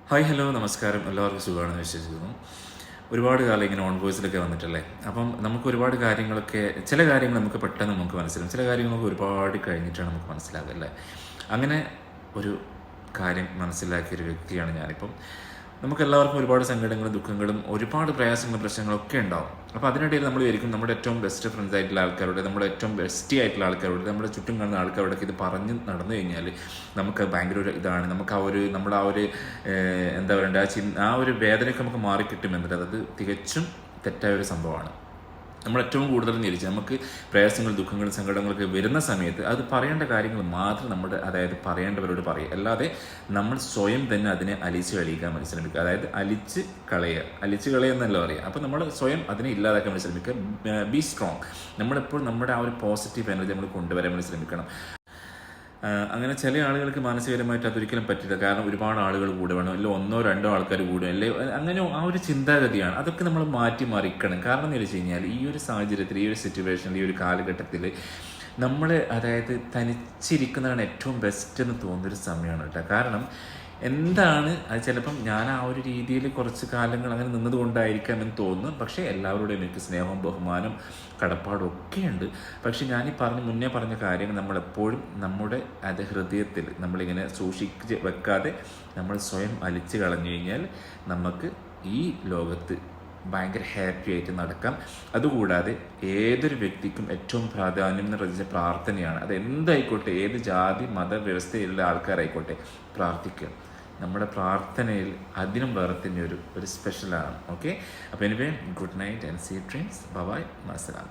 Hi hello നമസ്കാരം. എല്ലാവർക്കും സുഖമാണെന്ന് വിശ്വസിക്കുന്നു. ഒരുപാട് കാലം ഇങ്ങനെ ഓൺ വോയിസിലൊക്കെ വന്നിട്ടല്ലേ. അപ്പം നമുക്ക് ഒരുപാട് കാര്യങ്ങളൊക്കെ, ചില കാര്യങ്ങൾ നമുക്ക് പെട്ടെന്ന് നമുക്ക് മനസ്സിലാവും, ചില കാര്യങ്ങളൊക്കെ ഒരുപാട് കഴിഞ്ഞിട്ടാണ് നമുക്ക് മനസ്സിലാകുക അല്ലേ. അങ്ങനെ ഒരു കാര്യം മനസ്സിലാക്കിയൊരു വ്യക്തിയാണ് ഞാനിപ്പം. നമുക്കെല്ലാവർക്കും ഒരുപാട് സങ്കടങ്ങളും ദുഃഖങ്ങളും ഒരുപാട് പ്രയാസങ്ങളും പ്രശ്നങ്ങളൊക്കെ ഉണ്ടാവും. അപ്പോൾ അതിനിടയിൽ നമ്മൾ വിചാരിക്കും നമ്മുടെ ഏറ്റവും ബെസ്റ്റ് ഫ്രണ്ട്സ് ആയിട്ടുള്ള ആൾക്കാരോട്, നമ്മുടെ ഏറ്റവും ബെസ്റ്റി ആയിട്ടുള്ള ആൾക്കാരോട്, നമ്മുടെ ചുറ്റും കാണുന്ന ആൾക്കാരോടൊക്കെ ഇത് പറഞ്ഞ് നടന്നു കഴിഞ്ഞാൽ നമുക്ക് ഭയങ്കര ഒരു ഇതാണ്, നമുക്ക് നമ്മുടെ ആ ഒരു എന്താ പറയണ്ട, ആ ഒരു വേദനയൊക്കെ നമുക്ക് മാറിക്കിട്ടുമെന്നിട്ട് അത് തികച്ചും തെറ്റായ ഒരു സംഭവമാണ്. നമ്മൾ ഏറ്റവും കൂടുതൽ ഞെരിച്ച് നമുക്ക് പ്രയാസങ്ങൾ ദുഃഖങ്ങൾ സങ്കടങ്ങളൊക്കെ വരുന്ന സമയത്ത് അത് പറയേണ്ട കാര്യങ്ങൾ മാത്രം അതായത് പറയേണ്ടവരോട് പറയും, അല്ലാതെ നമ്മൾ സ്വയം തന്നെ അതിനെ അലിച്ച് കളിക്കാൻ വേണ്ടി ശ്രമിക്കുക. അതായത് അലിച്ച് കളയുക എന്നല്ല പറയുക. അപ്പോൾ നമ്മൾ സ്വയം അതിനെ ഇല്ലാതാക്കാൻ വേണ്ടി ശ്രമിക്കുക. B strong. നമ്മളെപ്പോഴും നമ്മുടെ ആ ഒരു പോസിറ്റീവ് എനർജി നമ്മൾ കൊണ്ടുവരാൻ വേണ്ടി ശ്രമിക്കണം. അങ്ങനെ ചില ആളുകൾക്ക് മാനസികപരമായിട്ട് അതൊരിക്കലും പറ്റില്ല. കാരണം ഒരുപാട് ആളുകൾ കൂടെ വേണം, അല്ലെങ്കിൽ ഒന്നോ രണ്ടോ ആൾക്കാർ കൂടെ, അല്ലെ അങ്ങനെ ആ ഒരു ചിന്താഗതിയാണ്. അതൊക്കെ നമ്മൾ മാറ്റി മറിക്കണം. കാരണം എന്ന് വെച്ച് കഴിഞ്ഞാൽ ഈ ഒരു സാഹചര്യത്തിൽ, ഈ ഒരു സിറ്റുവേഷനിൽ, ഈ ഒരു കാലഘട്ടത്തിൽ നമ്മൾ അതായത് തനിച്ചിരിക്കുന്നതാണ് ഏറ്റവും ബെസ്റ്റ് എന്ന് തോന്നുന്നൊരു സമയമാണ് കേട്ടോ. കാരണം എന്താണ് അത്, ചിലപ്പം ഞാൻ ആ ഒരു രീതിയിൽ കുറച്ച് കാലങ്ങൾ അങ്ങനെ നിന്നതുകൊണ്ടായിരിക്കാം എന്ന് തോന്നുന്നു. പക്ഷേ എല്ലാവരോടും എനിക്ക് സ്നേഹവും ബഹുമാനം കടപ്പാടും ഒക്കെ ഉണ്ട്. പക്ഷെ മുന്നേ പറഞ്ഞ കാര്യങ്ങൾ നമ്മളെപ്പോഴും നമ്മുടെ ഹൃദയത്തിൽ നമ്മളിങ്ങനെ സൂക്ഷിച്ച് വെക്കാതെ നമ്മൾ സ്വയം അലിച്ച് കളഞ്ഞു കഴിഞ്ഞാൽ നമുക്ക് ഈ ലോകത്ത് ഭയങ്കര ഹാപ്പി ആയിട്ട് നടക്കാം. അതുകൂടാതെ ഏതൊരു വ്യക്തിക്കും ഏറ്റവും പ്രാധാന്യം എന്ന് പറയുന്നത് പ്രാർത്ഥനയാണ്. അത് എന്തായിക്കോട്ടെ, ഏത് ജാതി മത വ്യവസ്ഥയിലുള്ള ആൾക്കാരായിക്കോട്ടെ, പ്രാർത്ഥിക്കുക. നമ്മുടെ പ്രാർത്ഥനയിൽ അതിനും വേറെ തന്നെ ഒരു സ്പെഷ്യലാണ്. ഓക്കെ, അപ്പോൾ anyway, good night and sweet dreams. Bye bye, അസ്സലാം.